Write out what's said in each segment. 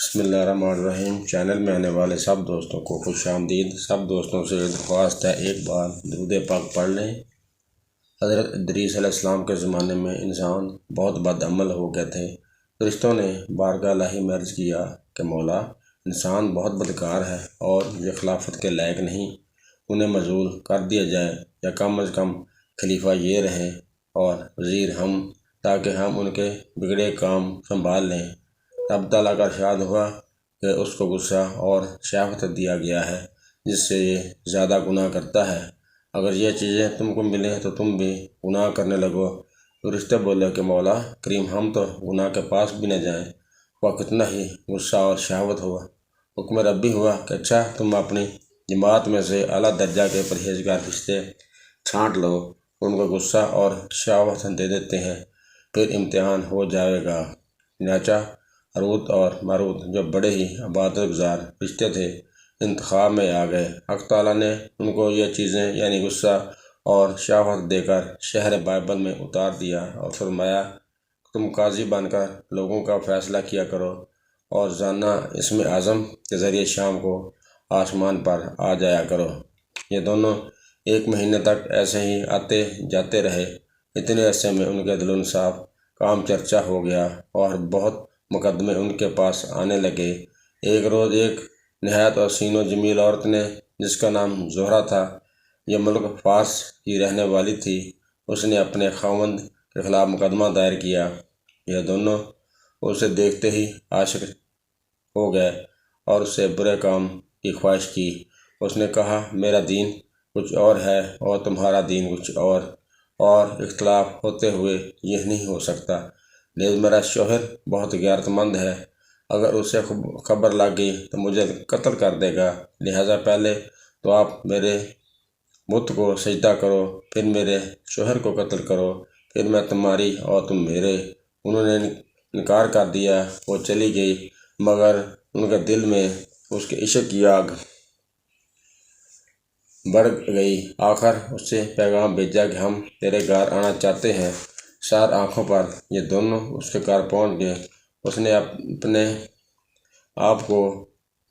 بسم اللہ الرحمن الرحیم۔ چینل میں آنے والے سب دوستوں کو خوش آمدید۔ سب دوستوں سے درخواست ہے ایک بار درود پاک پڑھ لیں۔ حضرت ادریس علیہ السلام کے زمانے میں انسان بہت بد عمل ہو گئے تھے۔ فرشتوں نے بارگاہ الہی میں عرض کیا کہ مولا، انسان بہت بدکار ہے اور یہ خلافت کے لائق نہیں، انہیں معزول کر دیا جائے یا کم از کم خلیفہ یہ رہیں اور وزیر ہم، تاکہ ہم ان کے بگڑے کام سنبھال لیں۔ رب تعالیٰ کا ارشاد ہوا کہ اس کو غصہ اور شہوت دیا گیا ہے جس سے یہ زیادہ گناہ کرتا ہے۔ اگر یہ چیزیں تم کو ملیں تو تم بھی گناہ کرنے لگو۔ فرشتے بولے کہ مولا کریم، ہم تو گناہ کے پاس بھی نہ جائیں، وہ کتنا ہی غصہ اور شہوت ہوا۔ حکم ربی ہوا کہ اچھا، تم اپنی جماعت میں سے اعلیٰ درجہ کے پرہیزگار فرشتے چھانٹ لو، ان کو غصہ اور شہوت دے دیتے ہیں، پھر امتحان ہو جائے گا۔ چنانچہ ہاروت اور ماروت جو بڑے ہی عبادت گزار فرشتے تھے انتخاب میں آ گئے۔ حق تعالیٰ نے ان کو یہ چیزیں یعنی غصہ اور شہوت دے کر شہر بابل میں اتار دیا اور فرمایا تم قاضی بن کر لوگوں کا فیصلہ کیا کرو اور زانہ اسم اعظم کے ذریعے شام کو آسمان پر آ جایا کرو۔ یہ دونوں ایک مہینے تک ایسے ہی آتے جاتے رہے۔ اتنے عرصے میں ان کے دل و انصاف کام چرچا ہو گیا اور بہت مقدمے ان کے پاس آنے لگے۔ ایک روز ایک نہایت حسین و جمیل عورت نے، جس کا نام زہرہ تھا، یہ ملک فارس کی رہنے والی تھی، اس نے اپنے خاوند کے خلاف مقدمہ دائر کیا۔ یہ دونوں اسے دیکھتے ہی عاشق ہو گئے اور اس سے برے کام کی خواہش کی۔ اس نے کہا میرا دین کچھ اور ہے اور تمہارا دین کچھ اور اختلاف ہوتے ہوئے یہ نہیں ہو سکتا۔ نیز میرا شوہر بہت غیرت مند ہے، اگر اسے خبر لگ گئی تو مجھے قتل کر دے گا، لہٰذا پہلے تو آپ میرے بت کو سجدہ کرو، پھر میرے شوہر کو قتل کرو، پھر میں تمہاری اور تم میرے۔ انہوں نے انکار کر دیا۔ وہ چلی گئی، مگر ان کے دل میں اس کے عشق کی آگ بڑھ گئی۔ آخر اس سے پیغام بھیجا کہ ہم تیرے گھر آنا چاہتے ہیں۔ سار آنکھوں پر یہ دونوں اس کے گھر پہنچ گئے۔ اس نے اپنے آپ کو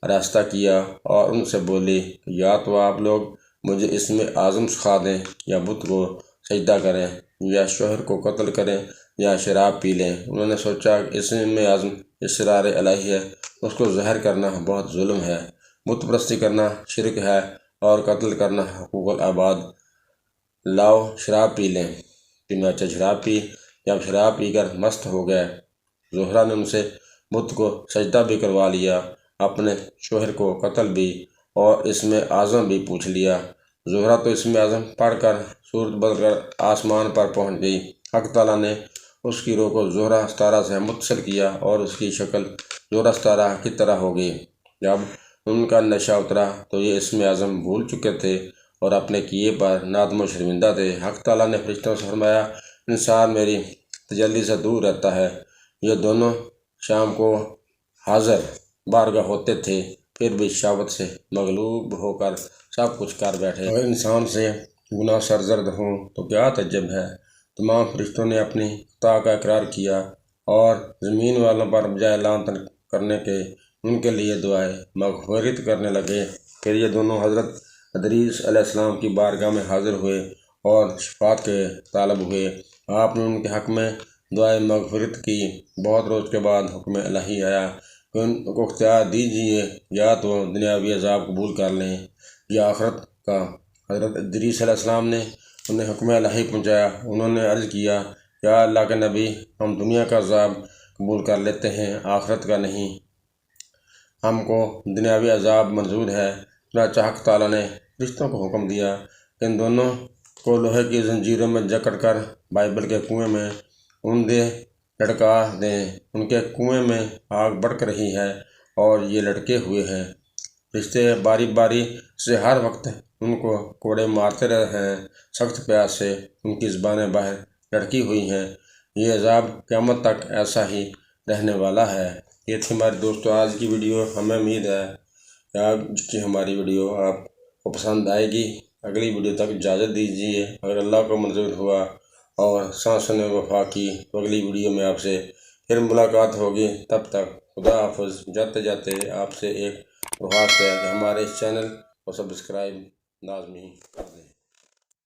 آراستہ کیا اور ان سے بولی کہ یا تو آپ لوگ مجھے اسم اعظم سکھا دیں یا بت کو سجدہ کریں یا شوہر کو قتل کریں یا شراب پی لیں۔ انہوں نے سوچا کہ اسم اعظم اسرار الہی ہے، اس کو ظاہر کرنا بہت ظلم ہے، بت پرستی کرنا شرک ہے اور قتل کرنا حقوق العباد، لاؤ شراب پی لیں۔ چنانچہ شراب پی۔ جب شراب پی کر مست ہو گئے، زہرہ نے ان سے بت کو سجدہ بھی کروا لیا، اپنے شوہر کو قتل بھی اور اسم اعظم بھی پوچھ لیا۔ زہرہ تو اسم اعظم پڑھ کر صورت بدل کر آسمان پر پہنچ گئی۔ حق تعالیٰ نے اس کی روح کو زہرہ ستارہ سے متصل کیا اور اس کی شکل زہرہ ستارہ کی طرح ہو گئی۔ جب ان کا نشہ اترا تو یہ اسم اعظم بھول چکے تھے اور اپنے کیے پر نادم و شرمندہ تھے۔ حق تعالیٰ نے فرشتوں سے فرمایا انسان میری تجلی سے دور رہتا ہے۔ یہ دونوں شام کو حاضر بارگاہ ہوتے تھے، پھر بھی شہوت سے مغلوب ہو کر سب کچھ کر بیٹھے۔ اگر انسان سے گناہ سرزد ہوں تو کیا تعجب ہے۔ تمام فرشتوں نے اپنی خطا کا اقرار کیا اور زمین والوں پر بجائے لعنت کرنے کے ان کے لیے دعائے مغفرت کرنے لگے۔ پھر یہ دونوں حضرت ادریس علیہ السلام کی بارگاہ میں حاضر ہوئے اور شفاعت کے طالب ہوئے۔ آپ نے ان کے حق میں دعائے مغفرت کی۔ بہت روز کے بعد حکم الہی آیا کہ ان کو اختیار دیجیے، یا تو دنیاوی عذاب قبول کر لیں یا آخرت کا۔ حضرت ادریس علیہ السلام نے انہیں حکم الہی پہنچایا۔ انہوں نے عرض کیا یا اللہ کے نبی، ہم دنیا کا عذاب قبول کر لیتے ہیں، آخرت کا نہیں، ہم کو دنیاوی عذاب منظور ہے۔ چنانچہ حق تعالیٰ نے فرشتوں کو حکم دیا کہ ان دونوں کو لوہے کی زنجیروں میں جکڑ کر بائبل کے کنویں میں اوندھے لٹکا دیں۔ ان کے کنویں میں آگ بھڑک رہی ہے اور یہ لٹکے ہوئے ہیں۔ فرشتے باری باری سے ہر وقت ان کو کوڑے مارتے رہے ہیں، سخت پیاس سے ان کی زبانیں باہر لٹکی ہوئی ہیں۔ یہ عذاب قیامت تک ایسا ہی رہنے والا ہے۔ یہ تھی ہماری دوستو آج کی ویڈیو۔ ہمیں امید ہے کہ آج کی ہماری ویڈیو آپ کو پسند آئے گی۔ اگلی ویڈیو تک اجازت دیجیے۔ اگر اللہ کو منظور ہوا اور سانس نے وفا کی تو اگلی ویڈیو میں آپ سے پھر ملاقات ہوگی۔ تب تک خدا حافظ۔ جاتے جاتے آپ سے ایک درخواست ہے کہ ہمارے اس چینل کو سبسکرائب لازمی کر دیں۔